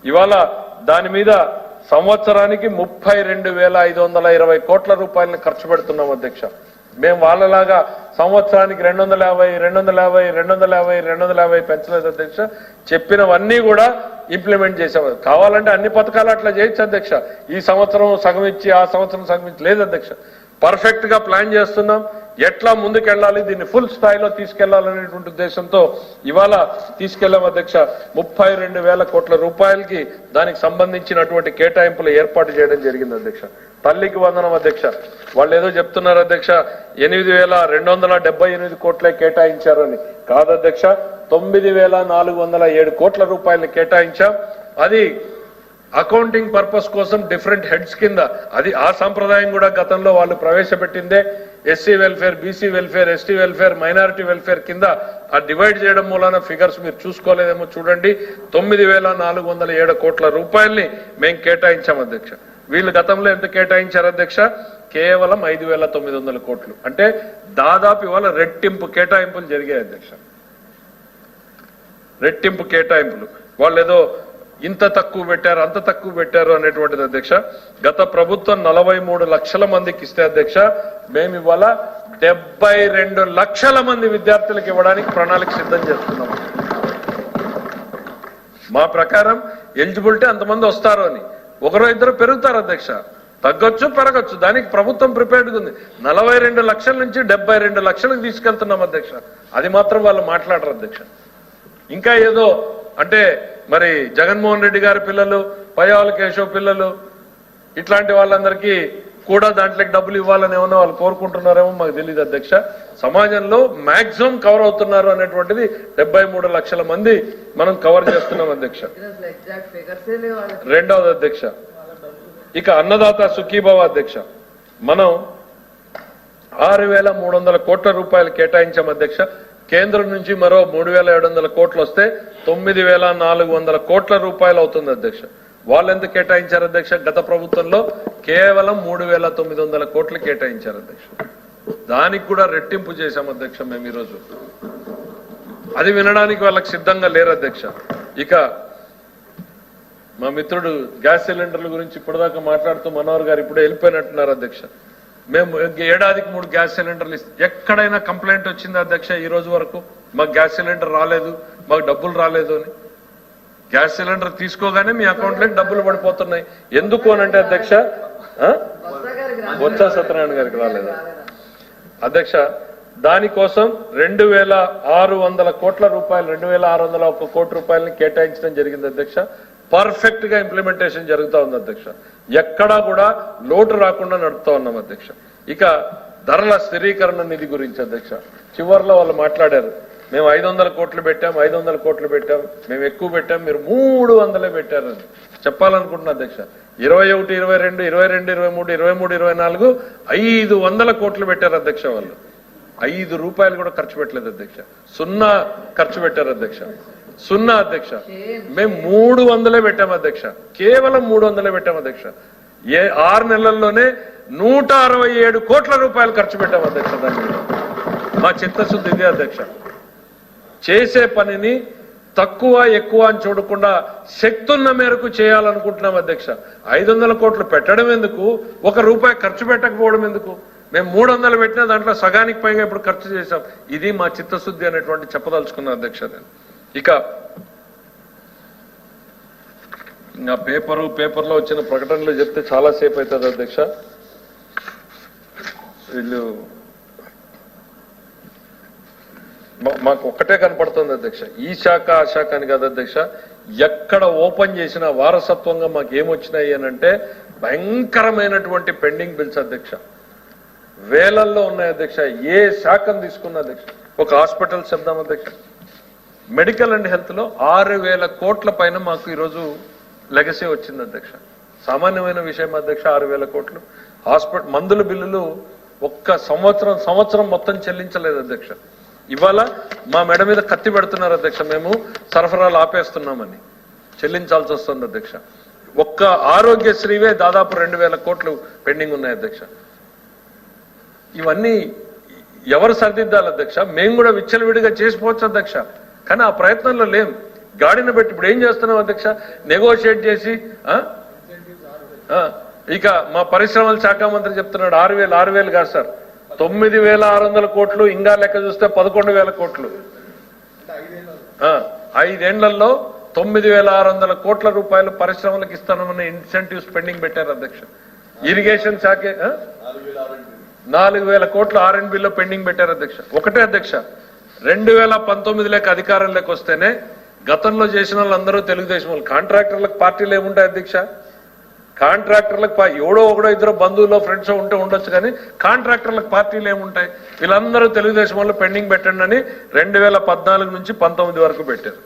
ఇవాళ దాని మీద సంవత్సరానికి 32,520 కోట్ల రూపాయలను ఖర్చు పెడుతున్నాం అధ్యక్ష. మేము వాళ్ళలాగా సంవత్సరానికి 250 పెంచలేదు అధ్యక్ష. చెప్పినవన్నీ కూడా ఇంప్లిమెంట్ చేసాం. కావాలంటే అన్ని పథకాలు అట్లా చేయొచ్చు అధ్యక్ష. ఈ సంవత్సరం సగం ఇచ్చి ఆ సంవత్సరం సగం ఇచ్చి లేదు అధ్యక్ష. పర్ఫెక్ట్ గా ప్లాన్ చేస్తున్నాం. ఎట్లా ముందుకెళ్ళాలి, దీన్ని ఫుల్ స్థాయిలో తీసుకెళ్లాలనేటువంటి ఉద్దేశంతో ఇవాళ తీసుకెళ్లాం అధ్యక్ష. 32,000 కోట్ల రూపాయలకి దానికి సంబంధించినటువంటి కేటాయింపులు ఏర్పాటు చేయడం జరిగింది అధ్యక్ష. తల్లికి వందనం అధ్యక్ష. వాళ్ళు ఏదో చెప్తున్నారు అధ్యక్ష 8,278 కోట్లే కేటాయించారని. కాదు అధ్యక్ష, 9,407 కోట్ల రూపాయలు కేటాయించాం. అది అకౌంటింగ్ పర్పస్ కోసం డిఫరెంట్ హెడ్స్ కింద, అది ఆ సంప్రదాయం కూడా గతంలో వాళ్ళు ప్రవేశపెట్టిందే. SC welfare, BC welfare, ST welfare, minority welfare కింద ఆ డివైడ్ చేయడం మూలాన ఫిగర్స్ మీరు చూసుకోలేదేమో చూడండి. 9,407 కోట్ల రూపాయల్ని మేము కేటాయించాం అధ్యక్ష. వీళ్ళు గతంలో ఎంత కేటాయించారు అధ్యక్ష? కేవలం 5,900 కోట్లు. అంటే దాదాపు ఇవాళ రెట్టింపు కేటాయింపులు జరిగాయి అధ్యక్ష. రెట్టింపు కేటాయింపులు. వాళ్ళు ఏదో ఇంత తక్కువ పెట్టారు అంత తక్కువ పెట్టారు అనేటువంటిది అధ్యక్ష. గత ప్రభుత్వం 43 లక్షల మందికి ఇస్తే అధ్యక్ష, మేము ఇవాళ 72 లక్షల మంది విద్యార్థులకు ఇవ్వడానికి ప్రణాళిక సిద్ధం చేస్తున్నాం. మా ప్రకారం ఎలిజిబిలిటీ అంతమంది వస్తారు అని. ఒకరో ఇద్దరు పెరుగుతారు అధ్యక్ష, తగ్గొచ్చు పెరగచ్చు. దానికి ప్రభుత్వం ప్రిపేర్డ్గా ఉంది. 42 లక్షల నుంచి 72 లక్షలకు తీసుకెళ్తున్నాం అధ్యక్ష. అది మాత్రం వాళ్ళు మాట్లాడరు అధ్యక్ష. ఇంకా ఏదో అంటే మరి జగన్మోహన్ రెడ్డి గారి పిల్లలు, పయ్యావుల కేశవ్ పిల్లలు, ఇట్లాంటి వాళ్ళందరికీ కూడా దాంట్లోకి డబ్బులు ఇవ్వాలని ఏమన్నా వాళ్ళు కోరుకుంటున్నారేమో మాకు తెలియదు అధ్యక్ష. సమాజంలో మాక్సిమం కవర్ అవుతున్నారు అనేటువంటిది 73 లక్షల మంది మనం కవర్ చేస్తున్నాం అధ్యక్ష. రెండవది అధ్యక్ష, ఇక అన్నదాత సుఖీభవ అధ్యక్ష, మనం 6,300 కోట్ల రూపాయలు కేటాయించాం అధ్యక్ష. కేంద్రం నుంచి మరో 3,700 కోట్లు వస్తే 9,400 కోట్ల రూపాయలు అవుతుంది అధ్యక్ష. వాళ్ళు ఎంత కేటాయించారు అధ్యక్ష? గత ప్రభుత్వంలో కేవలం 3,900 కోట్లు కేటాయించారు అధ్యక్ష. దానికి కూడా రెట్టింపు చేశాం అధ్యక్ష మేము ఈరోజు. అది వినడానికి వాళ్ళకి సిద్ధంగా లేరు అధ్యక్ష. ఇక మా మిత్రుడు గ్యాస్ సిలిండర్ల గురించి ఇప్పటిదాకా మాట్లాడుతూ మనోహర్ గారు ఇప్పుడే వెళ్ళిపోయినట్టున్నారు అధ్యక్ష. మేము ఏడాదికి 3 గ్యాస్ సిలిండర్లు ఇస్తాం. ఎక్కడైనా కంప్లైంట్ వచ్చింది అధ్యక్ష ఈ రోజు వరకు? మాకు గ్యాస్ సిలిండర్ రాలేదు, మాకు డబ్బులు రాలేదు అని. గ్యాస్ సిలిండర్ తీసుకోగానే మీ అకౌంట్లోకి డబ్బులు పడిపోతున్నాయి. ఎందుకు అనంటే అధ్యక్ష, బొత్స సత్యనారాయణ గారికి రాలేదు అధ్యక్ష. దానికోసం 2,600 కోట్ల రూపాయలు, 2,601 కోట్ల రూపాయలని కేటాయించడం జరిగింది అధ్యక్ష. పర్ఫెక్ట్ గా ఇంప్లిమెంటేషన్ జరుగుతూ ఉంది అధ్యక్ష. ఎక్కడా కూడా లోటు రాకుండా నడుపుతా ఉన్నాం అధ్యక్ష. ఇక ధరల స్థిరీకరణ నిధి గురించి అధ్యక్ష, చివరిలో వాళ్ళు మాట్లాడారు. మేము 500 కోట్లు పెట్టాం, 500 కోట్లు పెట్టాం, మేము ఎక్కువ పెట్టాం, మీరు 300 పెట్టారు అని చెప్పాలనుకుంటున్నా అధ్యక్ష. 21, 22, 22, 23, 23, 24 500 కోట్లు పెట్టారు అధ్యక్ష. వాళ్ళు 5 రూపాయలు కూడా ఖర్చు పెట్టలేదు అధ్యక్ష. 0 ఖర్చు పెట్టారు అధ్యక్ష. 0 అధ్యక్ష. మేము 300 పెట్టాం అధ్యక్ష. కేవలం 300 పెట్టాం అధ్యక్ష. 6 నెలల్లోనే 167 కోట్ల రూపాయలు ఖర్చు పెట్టాం అధ్యక్ష. దాని మీద మా చిత్తశుద్ధి ఇదే అధ్యక్ష. చేసే పనిని తక్కువ ఎక్కువ అని చూడకుండా శక్తి ఉన్న మేరకు చేయాలనుకుంటున్నాం అధ్యక్ష. 500 కోట్లు పెట్టడం ఎందుకు, 1 రూపాయి ఖర్చు పెట్టకపోవడం ఎందుకు? మేము 300 పెట్టినా దాంట్లో సగానికి పైగా ఇప్పుడు ఖర్చు చేశాం. ఇది మా చిత్తశుద్ధి అనేటువంటి చెప్పదలుచుకున్నా అధ్యక్ష నేను. ఇక ఇంకా పేపర్లో వచ్చిన ప్రకటనలు చెప్తే చాలా సేపు అవుతుంది అధ్యక్ష. వీళ్ళు మాకు ఒక్కటే కనపడుతుంది అధ్యక్ష, ఈ శాఖ ఆ శాఖ అని కాదు అధ్యక్ష. ఎక్కడ ఓపెన్ చేసినా వారసత్వంగా మాకు ఏమొచ్చినాయి అని అంటే భయంకరమైనటువంటి పెండింగ్ బిల్స్ అధ్యక్ష. వేలల్లో ఉన్నాయి అధ్యక్ష. ఏ శాఖను తీసుకున్న అధ్యక్ష, ఒక హాస్పిటల్ చెప్దాం అధ్యక్ష, మెడికల్ అండ్ హెల్త్ లో 6,000 కోట్ల పైన మాకు ఈరోజు లెగసీ వచ్చింది అధ్యక్ష. సామాన్యమైన విషయం అధ్యక్ష. 6,000 కోట్లు హాస్పిటల్ మందుల బిల్లులు ఒక్క సంవత్సరం మొత్తం చెల్లించలేదు అధ్యక్ష. ఇవాళ మా మెడ మీద కత్తి పెడుతున్నారు అధ్యక్ష, మేము సరఫరాలు ఆపేస్తున్నామని. చెల్లించాల్సి వస్తుంది అధ్యక్ష. ఒక్క ఆరోగ్యశ్రీవే దాదాపు 2,000 కోట్లు పెండింగ్ ఉన్నాయి అధ్యక్ష. ఇవన్నీ ఎవరు సరిదిద్దాలి అధ్యక్ష? మేము కూడా విచ్చలవిడిగా చేసిపోవచ్చు అధ్యక్ష, కానీ ఆ ప్రయత్నంలో లేం. గాడిన పెట్టి ఇప్పుడు ఏం చేస్తున్నాం అధ్యక్ష? నెగోషియేట్ చేసి ఇక మా పరిశ్రమల శాఖ మంత్రి చెప్తున్నాడు 6,000 కాదు సార్, 9,600 కోట్లు, ఇంకా లెక్క చూస్తే 11,000 కోట్లు. 5 ఏళ్లలో 9,600 కోట్ల రూపాయలు పరిశ్రమలకు ఇస్తానన్న ఇన్సెంటివ్స్ పెండింగ్ పెట్టారు అధ్యక్ష. ఇరిగేషన్ శాఖ 4,000 కోట్లు R&Bలో పెండింగ్ పెట్టారు అధ్యక్ష. ఒకటే అధ్యక్ష, 2019 అధికారంలోకి వస్తేనే గతంలో చేసిన వాళ్ళందరూ తెలుగుదేశం వాళ్ళు. కాంట్రాక్టర్లకు పార్టీలు ఏముంటాయి అధ్యక్ష? కాంట్రాక్టర్లకు ఎవడో ఒకడో ఇద్దరు బంధువుల్లో ఫ్రెండ్స్ ఉంటే ఉండొచ్చు, కానీ కాంట్రాక్టర్లకు పార్టీలు ఏముంటాయి? వీళ్ళందరూ తెలుగుదేశం వాళ్ళు పెండింగ్ పెట్టండి అని 2014 నుంచి 19 వరకు పెట్టారు.